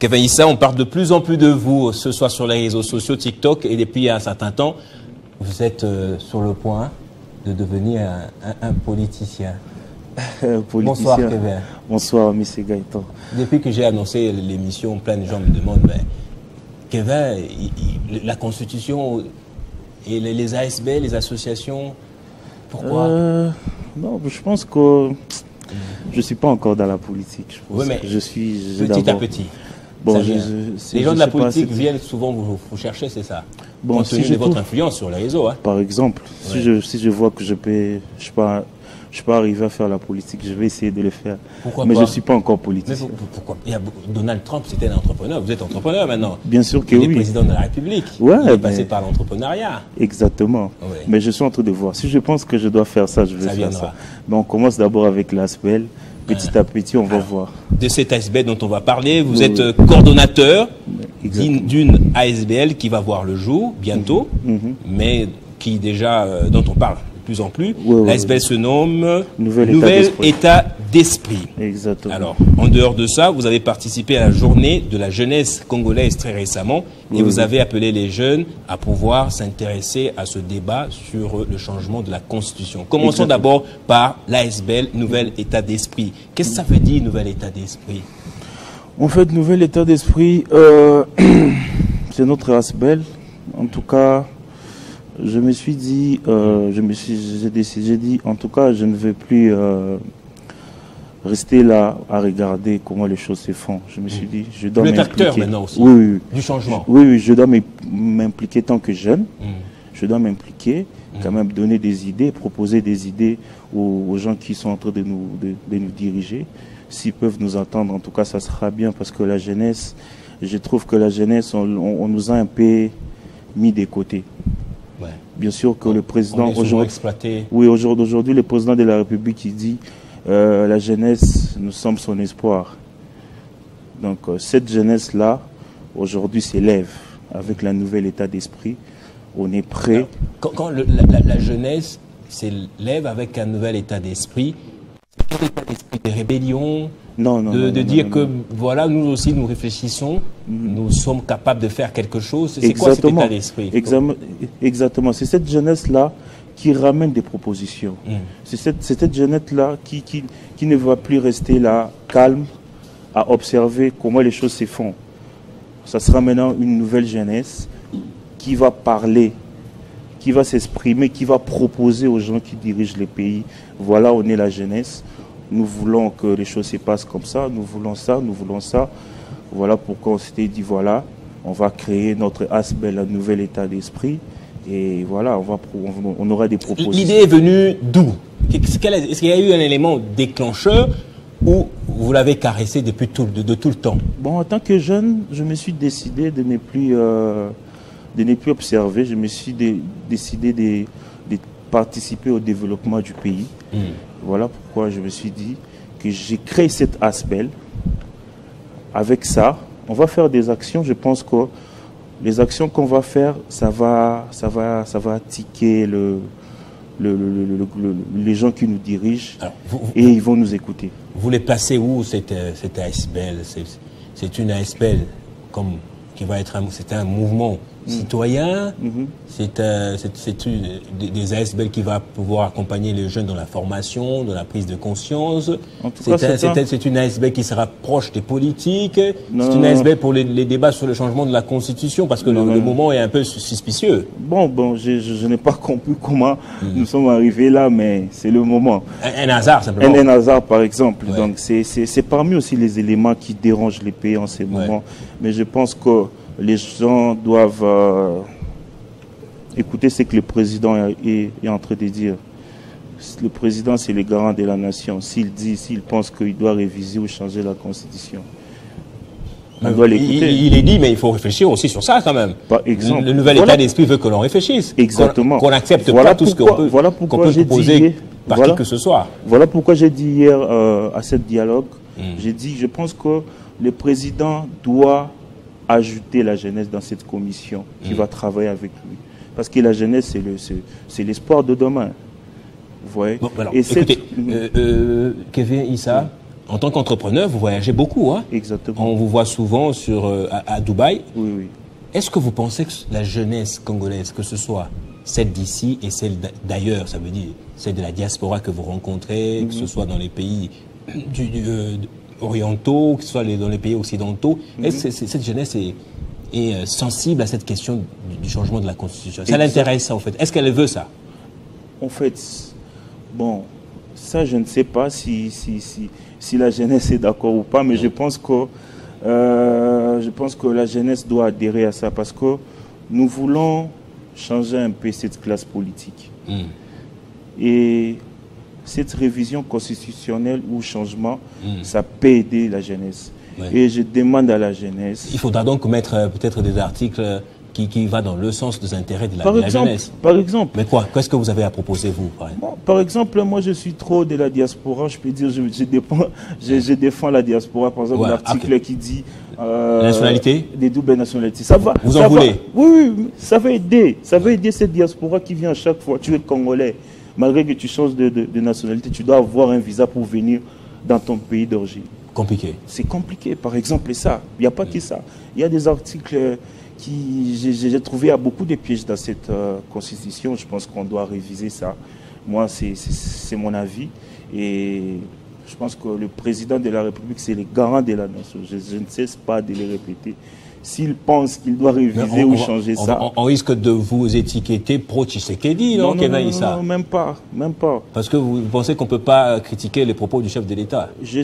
Kevin Issa, on parle de plus en plus de vous ce soir sur les réseaux sociaux, TikTok, et depuis un certain temps, vous êtes sur le point de devenir un politicien. Bonsoir Kevin. Bonsoir M. Gaëtan. Depuis que j'ai annoncé l'émission, plein de gens me demandent, mais Kevin, la Constitution et les ASB, les associations, pourquoi? Non, je pense que je ne suis pas encore dans la politique. Je pense oui, mais que je suis petit à petit. Bon, les gens de la politique viennent souvent vous chercher, c'est ça? Bon, compte tenu de votre influence sur les réseaux. Hein. Par exemple, si je vois que je peux arriver à faire la politique, je vais essayer de le faire. Pourquoi mais pas? je ne suis pas encore politicien. Pourquoi? Donald Trump, c'était un entrepreneur. Vous êtes entrepreneur maintenant. Bien sûr que oui. oui. Il est président de la République. Ouais, il est passé par l'entrepreneuriat. Exactement. Oui. Mais je suis en train de voir. Si je pense que je dois faire ça, je vais faire ça. Mais on commence d'abord avec l'ASBL. Petit à petit, on va voir. De cette ASBL dont on va parler, vous êtes coordonnateur d'une ASBL qui va voir le jour bientôt, mais qui déjà, dont on parle de plus en plus. L'ASBL se nomme Nouvel État d'Esprit. Exactement. Alors, en dehors de ça, vous avez participé à la journée de la jeunesse congolaise très récemment et vous avez appelé les jeunes à pouvoir s'intéresser à ce débat sur le changement de la Constitution. Commençons d'abord par l'ASBL, Nouvel État d'Esprit. Qu'est-ce que ça veut dire, Nouvel État d'Esprit? En fait, Nouvel État d'Esprit, c'est notre ASBL. En tout cas, je me suis dit, j'ai dit, en tout cas, je ne vais plus rester là à regarder comment les choses se font. Je me suis dit, je dois m'impliquer. Vous êtes acteur maintenant aussi, du changement. Oui, je dois m'impliquer tant que jeune. Je dois m'impliquer, quand même donner des idées, proposer des idées aux gens qui sont en train de nous diriger. S'ils peuvent nous entendre, en tout cas, ça sera bien parce que la jeunesse, je trouve que la jeunesse, on nous a un peu mis de côté. Ouais. Bien sûr que le président exploité. Oui, aujourd'hui, le président de la République, il dit la jeunesse, nous sommes son espoir. Donc cette jeunesse-là, aujourd'hui, s'élève avec la nouvelle état d'esprit. On est prêt. Alors, quand la jeunesse s'élève avec un nouvel état d'esprit, quel état d'esprit? Des rébellions? Non, de dire que voilà, nous aussi nous réfléchissons, nous sommes capables de faire quelque chose. C'est quoi cet état d'esprit? Exactement. C'est cette jeunesse-là qui ramène des propositions. C'est cette jeunesse-là qui ne va plus rester là, calme, à observer comment les choses se font. Ça sera maintenant une nouvelle jeunesse qui va parler, qui va s'exprimer, qui va proposer aux gens qui dirigent les pays. Voilà, on est la jeunesse. Nous voulons que les choses se passent comme ça, nous voulons ça, nous voulons ça. Voilà pourquoi on s'était dit, voilà, on va créer notre ASBL, un nouvel état d'esprit. Et voilà, on aura des propositions. L'idée est venue d'où? Est-ce qu'il y a eu un élément déclencheur ou vous l'avez caressé depuis de tout le temps? Bon, en tant que jeune, je me suis décidé de ne plus observer. Je me suis décidé de participer au développement du pays. Voilà pourquoi je me suis dit que j'ai créé cette ASBL. Avec ça, on va faire des actions. Je pense que les actions qu'on va faire, ça va tiquer les gens qui nous dirigent. Alors, et ils vont nous écouter. Vous les placez où, cette ASBL? C'est une ASBL qui va être un mouvement citoyen, c'est des ASBL qui va pouvoir accompagner les jeunes dans la formation, dans la prise de conscience. C'est une ASBL qui sera proche des politiques. C'est une ASBL pour les débats sur le changement de la Constitution, parce que le moment est un peu suspicieux. Bon, je n'ai pas compris comment nous sommes arrivés là, mais c'est le moment. Un hasard, simplement. Un hasard, par exemple. Ouais. Donc, c'est parmi aussi les éléments qui dérangent les pays en ces moments. Mais je pense que les gens doivent écouter ce que le président est en train de dire. Le président, c'est le garant de la nation. S'il pense qu'il doit réviser ou changer la Constitution, on doit l'écouter. Il est dit, mais il faut réfléchir aussi sur ça quand même. Par exemple, le nouvel état d'esprit veut que l'on réfléchisse. Exactement. Qu'on n'accepte pas tout ce qu'on peut, proposer par qui que ce soit. Voilà pourquoi j'ai dit hier à ce dialogue, j'ai dit, je pense que le président doit ajouter la jeunesse dans cette commission qui va travailler avec lui. Parce que la jeunesse, c'est l'espoir de demain. Vous voyez? Bon, alors, écoutez, Kevin Issa, En tant qu'entrepreneur, vous voyagez beaucoup, hein? Exactement. On vous voit souvent à Dubaï. Oui, oui. Est-ce que vous pensez que la jeunesse congolaise, que ce soit celle d'ici et celle d'ailleurs, ça veut dire celle de la diaspora que vous rencontrez, que ce soit dans les pays orientaux, que ce soit dans les pays occidentaux, est-ce que cette jeunesse est sensible à cette question du changement de la Constitution? Ça l'intéresse, ça, en fait. Est-ce qu'elle veut ça? En fait, bon, ça, je ne sais pas si la jeunesse est d'accord ou pas, mais je pense que la jeunesse doit adhérer à ça parce que nous voulons changer un peu cette classe politique. Et cette révision constitutionnelle ou changement, ça peut aider la jeunesse. Ouais. Et je demande à la jeunesse... Il faudra donc mettre peut-être des articles qui vont dans le sens des intérêts de la jeunesse. Par exemple. Mais quoi? Qu'est-ce que vous avez à proposer, vous? Par exemple, moi, je suis trop de la diaspora. Je peux dire, je défends la diaspora. Par exemple, l'article qui dit... nationalité? Des doubles nationalités. Ça va. Vous en voulez? Oui, ça va aider. Ça va aider cette diaspora qui vient à chaque fois. Tu es congolais. Malgré que tu changes de nationalité, tu dois avoir un visa pour venir dans ton pays d'origine. Compliqué. C'est compliqué. Par exemple, ça. Il n'y a pas que ça. Il y a des articles qui... J'ai trouvé à beaucoup de pièges dans cette constitution. Je pense qu'on doit réviser ça. Moi, c'est mon avis. Et je pense que le président de la République, c'est le garant de la nation. Je ne cesse pas de le répéter. S'il pense qu'il doit réviser ou changer ça... On risque de vous étiqueter pro-Tshisekedi, non, non, même pas. Parce que vous pensez qu'on ne peut pas critiquer les propos du chef de l'État? J'ai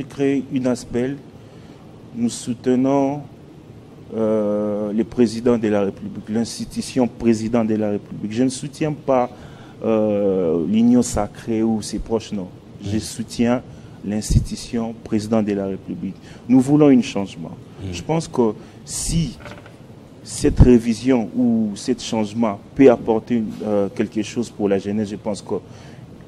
créé une ASBEL. Nous soutenons le président de la République, l'institution président de la République. Je ne soutiens pas l'union sacrée ou ses proches, non. Je soutiens l'institution président de la République. Nous voulons un changement. Je pense que si cette révision ou ce changement peut apporter quelque chose pour la jeunesse, je pense que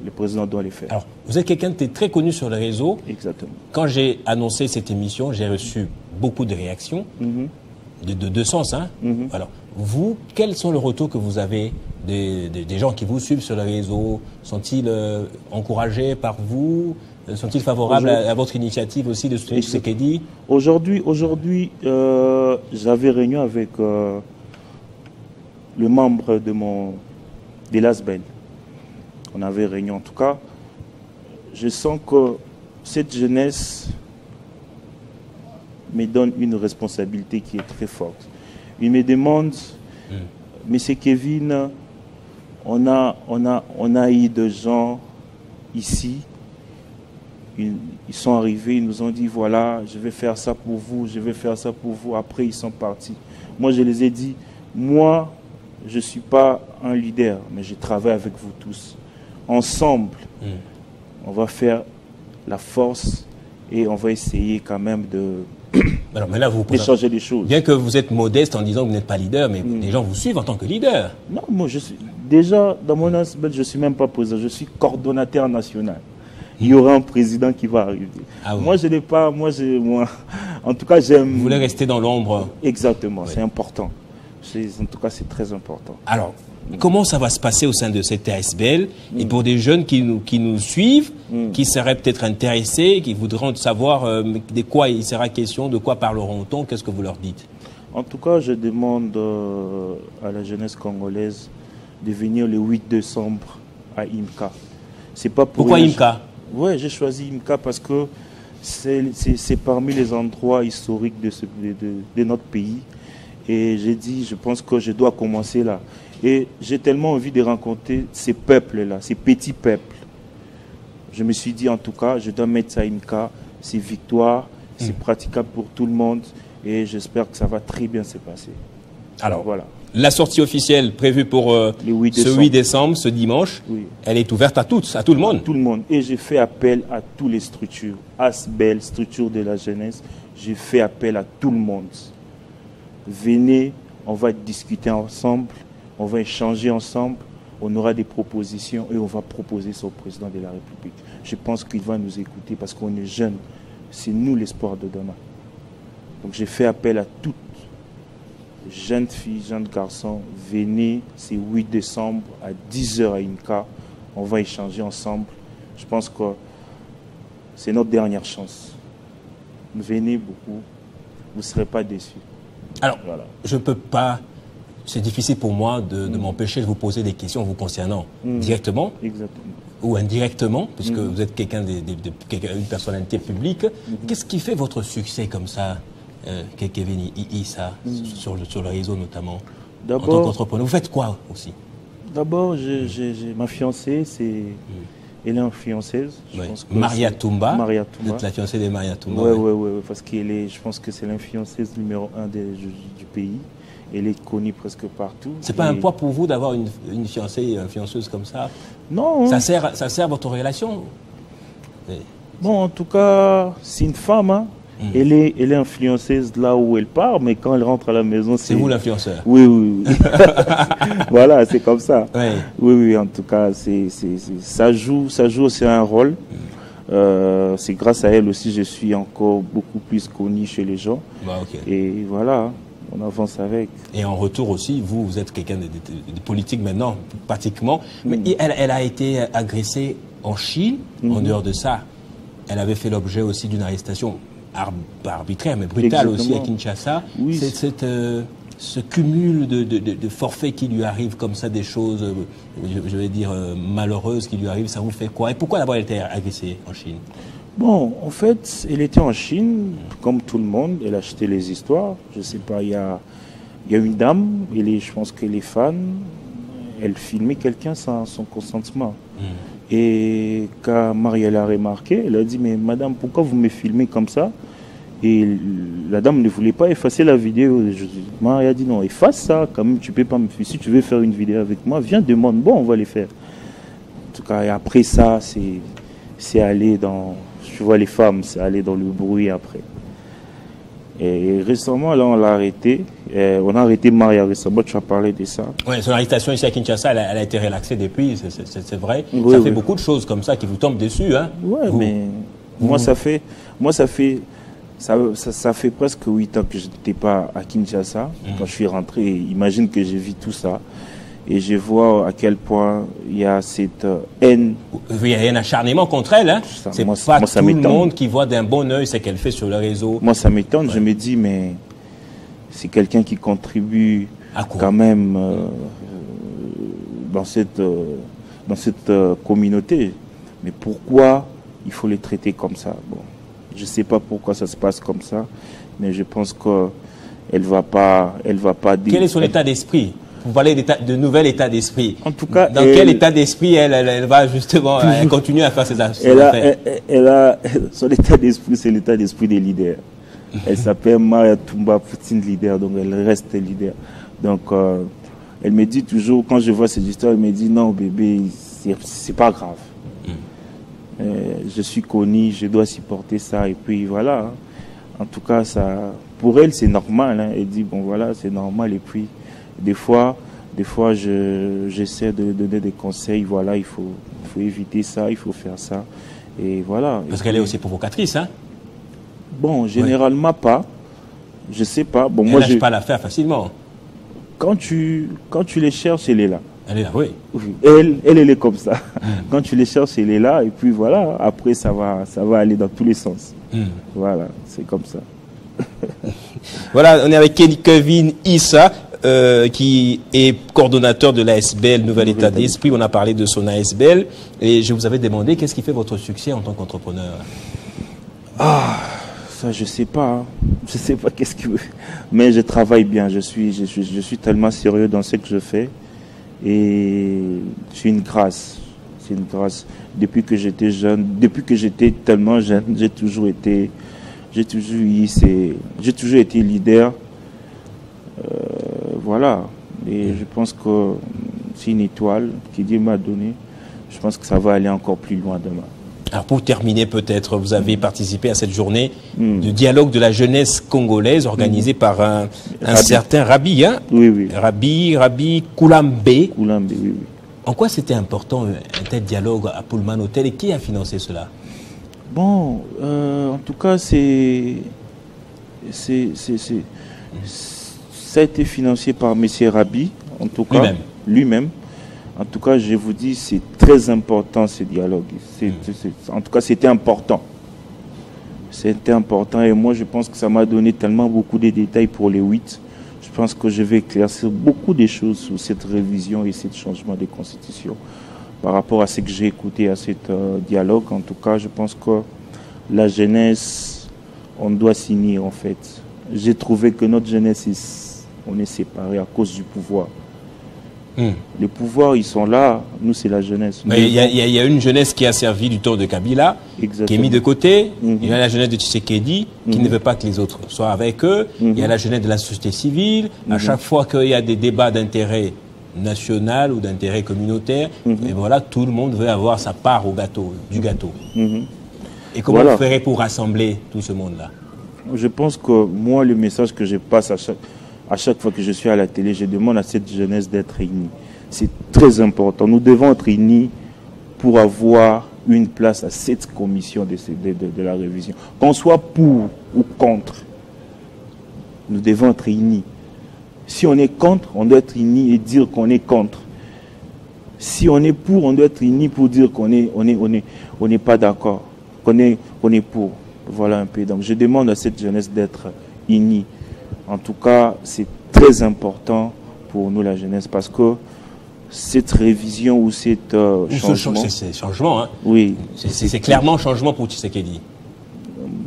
le président doit le faire. Alors, vous êtes quelqu'un de très connu sur les réseaux. Exactement. Quand j'ai annoncé cette émission, j'ai reçu beaucoup de réactions, de deux sens. Hein. Alors, vous, quels sont les retours que vous avez des gens qui vous suivent sur les réseaux? Sont-ils encouragés par vous? Sont-ils favorables à votre initiative aussi de soutenir Tshisekedi? Aujourd'hui, j'avais réunion avec le membre de l'ASBEL. On avait réunion. En tout cas, je sens que cette jeunesse me donne une responsabilité qui est très forte. Il me demande, Monsieur Kevin, on a eu des gens ici, ils sont arrivés, ils nous ont dit, voilà, je vais faire ça pour vous, je vais faire ça pour vous. Après, ils sont partis. Moi, je les ai dit, moi, je ne suis pas un leader, mais je travaille avec vous tous. Ensemble, on va faire la force et on va essayer quand même de changer les choses. Bien que vous êtes modeste en disant que vous n'êtes pas leader, mais les gens vous suivent en tant que leader. Non, moi, déjà, dans mon aspect, je ne suis même pas président, je suis coordonnateur national. Il y aura un président qui va arriver. Ah oui. Moi, je n'ai pas... en tout cas, j'aime... Vous voulez rester dans l'ombre? Exactement, oui. C'est important. En tout cas, c'est très important. Alors, comment ça va se passer au sein de cette ASBEL? Et pour des jeunes qui nous suivent, qui seraient peut-être intéressés, qui voudront savoir de quoi il sera question, de quoi parleront-on, qu'est-ce que vous leur dites? En tout cas, je demande à la jeunesse congolaise de venir le 8 décembre à IMCA. C'est pas pour Pourquoi IMCA? Oui, j'ai choisi IMCA parce que c'est parmi les endroits historiques de notre pays. Et j'ai dit, je pense que je dois commencer là. Et j'ai tellement envie de rencontrer ces peuples-là, ces petits peuples. Je me suis dit, en tout cas, je dois mettre ça à IMCA. C'est victoire, c'est praticable pour tout le monde. Et j'espère que ça va très bien se passer. Alors, voilà. La sortie officielle prévue pour ce 8 décembre, ce dimanche, elle est ouverte à tout le monde. À tout le monde. Et j'ai fait appel à toutes les structures. ASBEL, structure de la jeunesse, j'ai fait appel à tout le monde. Venez, on va discuter ensemble, on va échanger ensemble, on aura des propositions et on va proposer ça au président de la République. Je pense qu'il va nous écouter parce qu'on est jeunes. C'est nous l'espoir de demain. Donc j'ai fait appel à toutes jeunes filles, jeunes garçons, venez, c'est 8 décembre à 10h à IMCA. On va échanger ensemble. Je pense que c'est notre dernière chance. Venez beaucoup, vous ne serez pas déçus. Alors, voilà. Je ne peux pas, c'est difficile pour moi de m'empêcher de vous poser des questions vous concernant directement ou indirectement, puisque vous êtes une personnalité publique. Qu'est-ce qui fait votre succès comme ça, Kevin Issa, sur le réseau notamment, en tant qu'entrepreneur? Vous faites quoi aussi? D'abord, ma fiancée, elle est influenceuse. Maria Toumba. Vous êtes la fiancée de Maria Toumba. Oui, parce je pense que c'est l'influenceuse numéro 1 du pays. Elle est connue presque partout. C'est pas un poids pour vous d'avoir une fiancée influenceuse comme ça? Non. Ça sert votre relation? Bon, en tout cas, c'est une femme. Hein. Elle est influenceuse là où elle part, mais quand elle rentre à la maison, c'est vous l'influenceur. Oui. Voilà, c'est comme ça. Oui, en tout cas, ça joue aussi un rôle. C'est grâce à elle aussi, je suis encore beaucoup plus connu chez les gens. Et voilà, on avance avec. Et en retour aussi, vous êtes quelqu'un de politique maintenant, pratiquement. Mais elle a été agressée en Chine. En dehors de ça, elle avait fait l'objet aussi d'une arrestation arbitraire, mais brutale aussi à Kinshasa. Oui. Ce cumul de forfaits qui lui arrivent comme ça, des choses, je vais dire, malheureuses qui lui arrivent, ça vous fait quoi? Et pourquoi d'abord elle était agressée en Chine? Bon, en fait, elle était en Chine, comme tout le monde, elle achetait les histoires. Je ne sais pas, il y a une dame, je pense qu'elle est fan, elle filmait quelqu'un sans son consentement. Et quand Maria l'a remarqué, elle a dit, mais madame, pourquoi vous me filmez comme ça? Et la dame ne voulait pas effacer la vidéo. Maria a dit, non, efface ça, quand même, tu peux pas me filmer. Si tu veux faire une vidéo avec moi, viens, demande, bon, on va les faire. En tout cas, et après ça, c'est allé dans, tu vois les femmes, c'est allé dans le bruit après. Et récemment, là, on l'a arrêté. On a arrêté Maria récemment, tu as parlé de ça. Oui, son arrestation ici à Kinshasa, elle a été relaxée depuis, c'est vrai. Oui, ça fait beaucoup de choses comme ça qui vous tombent dessus. Hein. Oui, mais moi, ça fait presque 8 ans que je n'étais pas à Kinshasa. Quand je suis rentré, imagine que j'ai vu tout ça. Et je vois à quel point il y a cette haine. Il y a un acharnement contre elle. Hein. C'est pas tout le monde qui voit d'un bon œil ce qu'elle fait sur le réseau. Moi, ça m'étonne. Ouais. Je me dis, mais c'est quelqu'un qui contribue quand même dans cette communauté. Mais pourquoi il faut les traiter comme ça? Bon, je ne sais pas pourquoi ça se passe comme ça, mais je pense qu'elle va pas Quel est son état d'esprit? Vous parlez de nouvel état d'esprit. En tout cas, dans quel état d'esprit elle va justement continuer à faire ses affaires? Son état d'esprit, c'est l'état d'esprit des leaders. Elle s'appelle Maria Toumba Poutine leader, donc elle reste leader. Donc elle me dit toujours, quand je vois ces histoires, elle me dit non bébé, c'est pas grave. Je suis connu, je dois supporter ça et puis voilà. En tout cas, ça, pour elle c'est normal. Hein. Elle dit bon voilà, c'est normal et puis. Des fois, j'essaie de donner des conseils. Voilà, il faut éviter ça, il faut faire ça. Et voilà. Parce qu'elle est aussi provocatrice, hein? Bon, généralement pas. Je sais pas. Bon, elle ne lâche pas l'affaire facilement. Quand tu les cherches, elle est là. Elle est là, oui. Elle est comme ça. Quand tu les cherches, elle est là. Et puis voilà, après, ça va aller dans tous les sens. Voilà, c'est comme ça. Voilà, on est avec Kevin Issa. Qui est coordonnateur de l'ASBL Nouvel État d'Esprit. On a parlé de son ASBL et je vous avais demandé qu'est-ce qui fait votre succès en tant qu'entrepreneur? Ah, ça je sais pas. Hein. Je sais pas qu'est-ce que. Mais je travaille bien. Je suis tellement sérieux dans ce que je fais et c'est une grâce. C'est une grâce. Depuis que j'étais jeune, depuis que j'étais tellement jeune, j'ai toujours été leader. Voilà, et je pense que c'est une étoile que Dieu m'a donnée. Je pense que ça va aller encore plus loin demain. Alors pour terminer peut-être, vous avez participé à cette journée de dialogue de la jeunesse congolaise organisée par un certain Rabi, hein? Oui. Rabi Koulambe. Koulambe, oui. En quoi c'était important un tel dialogue à Pullman Hotel et qui a financé cela? Bon, en tout cas, ça a été financé par M. Rabi, en tout cas, lui-même. En tout cas, je vous dis, c'est très important ce dialogue. En tout cas, c'était important. C'était important et moi, je pense que ça m'a donné tellement beaucoup de détails pour les 8. Je pense que je vais éclaircir beaucoup de choses sur cette révision et ce changement de constitution. Par rapport à ce que j'ai écouté à ce dialogue, en tout cas, je pense que la jeunesse, on doit s'unir en fait. J'ai trouvé que notre jeunesse, on est séparés à cause du pouvoir. Les pouvoirs, ils sont là. Nous, c'est la jeunesse. Il y a une jeunesse qui a servi du temps de Kabila, qui est mise de côté. Il y a la jeunesse de Tshisekedi, qui ne veut pas que les autres soient avec eux. Il y a la jeunesse de la société civile. À chaque fois qu'il y a des débats d'intérêt national ou d'intérêt communautaire, et voilà, tout le monde veut avoir sa part au gâteau, du gâteau. Et comment vous ferez pour rassembler tout ce monde-là? Je pense que moi, le message que je passe à chaque fois que je suis à la télé, je demande à cette jeunesse d'être unie. C'est très important. Nous devons être unis pour avoir une place à cette commission de la révision. Qu'on soit pour ou contre, nous devons être unis. Si on est contre, on doit être unis et dire qu'on est contre. Si on est pour, on doit être unis pour dire qu'on n'est pas d'accord, qu'on est pour. Voilà un peu. Donc je demande à cette jeunesse d'être unie. En tout cas, c'est très important pour nous, la jeunesse, parce que cette révision ou cette changement... C'est changement, hein. Oui. C'est clairement changement pour Tshisekedi.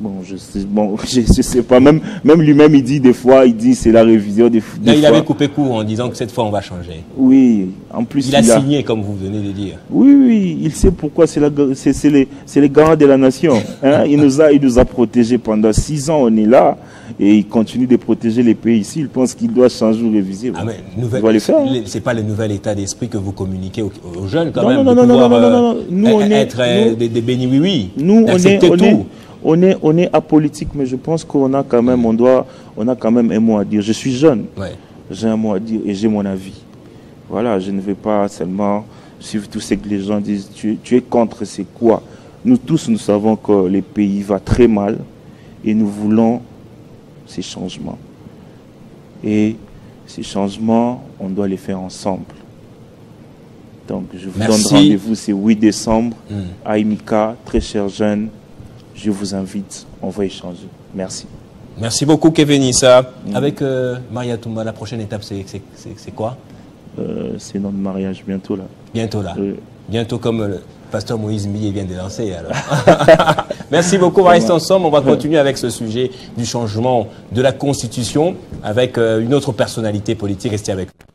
Bon, je sais pas. Même lui-même, il dit des fois, il dit c'est la révision des fois. Il avait coupé court en disant que cette fois, on va changer. Oui. En plus, il a signé, comme vous venez de dire. Oui. Il sait pourquoi. C'est les garants de la nation. Hein? Il nous a protégés pendant 6 ans. On est là. Et il continue de protéger les pays ici. Il pense qu'il doit changer ou réviser. Ah, mais c'est pas le nouvel état d'esprit que vous communiquez aux jeunes, quand même. Non. Nous, être des bénis oui. Nous, on est apolitique, mais je pense qu'on a quand même, on a quand même un mot à dire. Je suis jeune. Ouais. J'ai un mot à dire et j'ai mon avis. Voilà, je ne vais pas seulement suivre tout ce que les gens disent. Tu es contre, c'est quoi? Nous tous, nous savons que le pays va très mal et nous voulons ces changements. Et ces changements, on doit les faire ensemble. Donc, je vous donne rendez-vous, c'est 8 décembre, à Imika, très chers jeunes. Je vous invite, on va échanger. Merci. Merci beaucoup, Kevin Issa. Avec Maria Toumba, la prochaine étape, c'est quoi? C'est notre mariage, bientôt là. Bientôt là. Bientôt comme le pasteur Moïse Millet vient de lancer. Alors. Merci beaucoup, on va rester ensemble. On va continuer avec ce sujet du changement de la Constitution avec une autre personnalité politique. Restez avec nous.